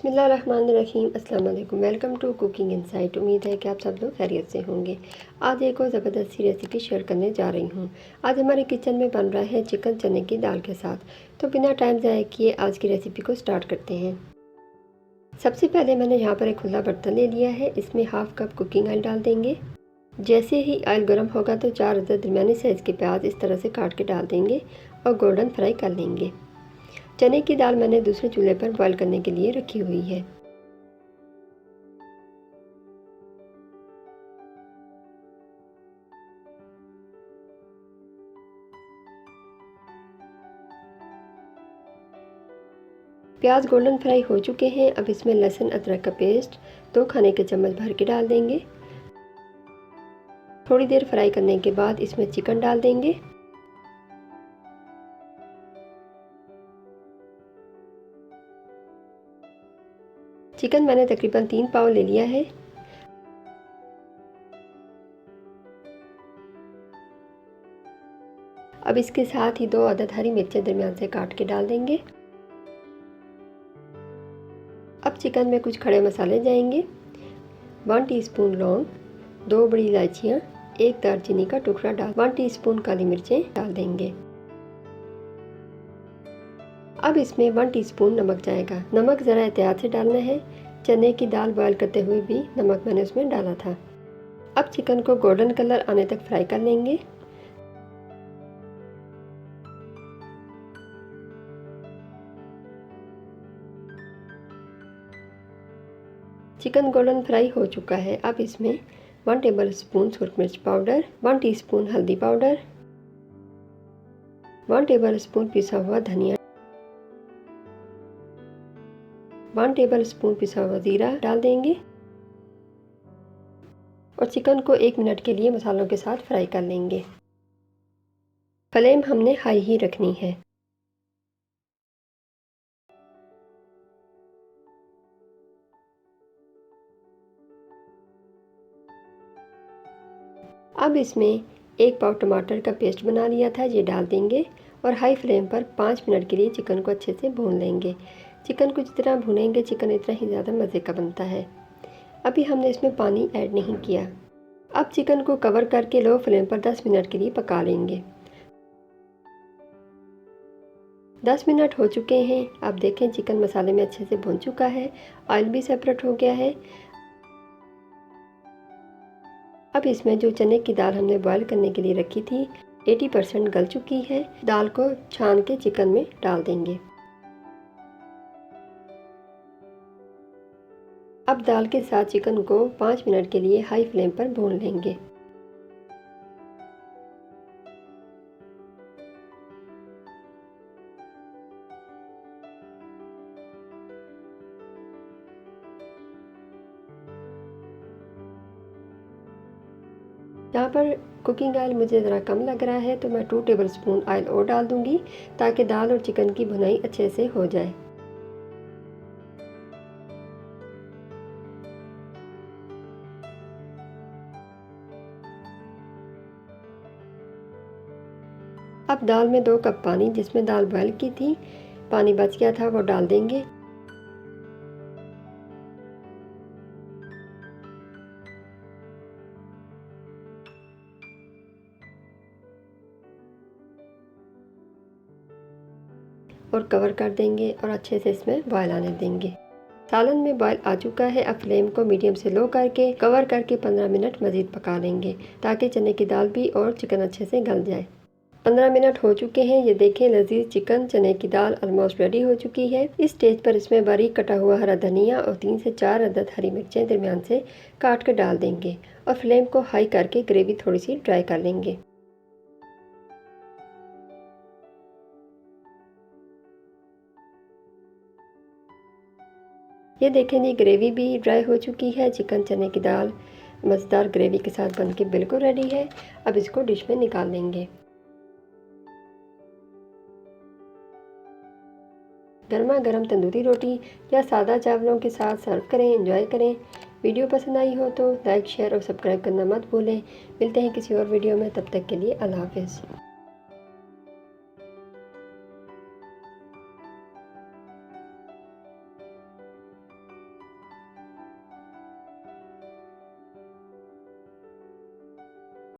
बिस्मिल्लाहिर्रहमानिर्रहीम। अस्सलाम वालेकुम। Welcome to cooking insight. उम्मीद है कि आप सब लोग खैरियत से होंगे। आज एक और ज़बरदस्त सी रेसिपी शेयर करने जा रही हूँ। आज हमारे किचन में बन रहा है चिकन चने की दाल के साथ। तो बिना टाइम ज़ाया किए आज की रेसिपी को स्टार्ट करते हैं। सबसे पहले मैंने यहाँ पर एक खुला बर्तन ले लिया है। इसमें हाफ कप कुकिंग ऑयल डाल देंगे। जैसे ही ऑयल गर्म होगा तो 4 अदद दरमियानी साइज़ के प्याज इस तरह से काट के डाल देंगे और गोल्डन फ्राई कर लेंगे। चने की दाल मैंने दूसरे चूल्हे पर बॉईल करने के लिए रखी हुई है। प्याज गोल्डन फ्राई हो चुके हैं। अब इसमें लहसुन अदरक का पेस्ट 2 खाने के चम्मच भर के डाल देंगे। थोड़ी देर फ्राई करने के बाद इसमें चिकन डाल देंगे। चिकन मैंने तकरीबन 3 पाव ले लिया है। अब इसके साथ ही 2 अदद हरी मिर्चें दरमियान से काट के डाल देंगे। अब चिकन में कुछ खड़े मसाले जाएंगे। 1 टीस्पून लौंग, 2 बड़ी इलायचियाँ, 1 दालचीनी का टुकड़ा डाल 1 टीस्पून काली मिर्चें डाल देंगे। अब इसमें 1 टीस्पून नमक जाएगा। नमक ज़रा एहतियात से डालना है। चने की दाल बॉयल करते हुए भी नमक मैंने उसमें डाला था। अब चिकन को गोल्डन कलर आने तक फ्राई कर लेंगे। चिकन गोल्डन फ्राई हो चुका है। अब इसमें 1 टेबल स्पून सुरख मिर्च पाउडर, 1 टीस्पून हल्दी पाउडर, 1 टेबल स्पून पिसा हुआ धनिया, 1 टेबल स्पून पिसा हुआ जीरा डाल देंगे और चिकन को 1 मिनट के लिए मसालों के साथ फ्राई कर लेंगे। फ्लेम हमने हाई ही रखनी है। अब इसमें 1 पाव टमाटर का पेस्ट बना लिया था, ये डाल देंगे और हाई फ्लेम पर 5 मिनट के लिए चिकन को अच्छे से भून लेंगे। चिकन को जितना भूनेंगे चिकन इतना ही ज़्यादा मज़े का बनता है। अभी हमने इसमें पानी ऐड नहीं किया। अब चिकन को कवर करके लो फ्लेम पर 10 मिनट के लिए पका लेंगे। 10 मिनट हो चुके हैं। अब देखें चिकन मसाले में अच्छे से भुन चुका है, ऑयल भी सेपरेट हो गया है। अब इसमें जो चने की दाल हमने बॉईल करने के लिए रखी थी 80% गल चुकी है। दाल को छान के चिकन में डाल देंगे। अब दाल के साथ चिकन को 5 मिनट के लिए हाई फ्लेम पर भून लेंगे। यहाँ पर कुकिंग ऑयल मुझे ज़रा कम लग रहा है तो मैं 2 टेबल स्पून ऑयल और डाल दूंगी ताकि दाल और चिकन की भुनाई अच्छे से हो जाए। अब दाल में 2 कप पानी जिसमें दाल बॉयल की थी, पानी बच गया था वो डाल देंगे। और कवर कर देंगे और अच्छे से इसमें बॉयल आने देंगे। सालन में बॉयल आ चुका है। अब फ्लेम को मीडियम से लो करके कवर करके 15 मिनट मज़ीद पका लेंगे ताकि चने की दाल भी और चिकन अच्छे से गल जाए। 15 मिनट हो चुके हैं। ये देखें लजीज चिकन चने की दाल ऑलमोस्ट रेडी हो चुकी है। इस स्टेज पर इसमें बारीक कटा हुआ हरा धनिया और 3 से 4 अदद हरी मिर्चें दरमियान से काट कर डाल देंगे और फ्लेम को हाई करके ग्रेवी थोड़ी सी ड्राई कर लेंगे। ये देखें जी ग्रेवी भी ड्राई हो चुकी है। चिकन चने की दाल मज़ेदार ग्रेवी के साथ बनके बिल्कुल रेडी है। अब इसको डिश में निकाल लेंगे। गर्मा गर्म तंदूरी रोटी या सादा चावलों के साथ सर्व करें, एंजॉय करें। वीडियो पसंद आई हो तो लाइक शेयर और सब्सक्राइब करना मत भूलें। मिलते हैं किसी और वीडियो में, तब तक के लिए अल्लाह हाफिज़।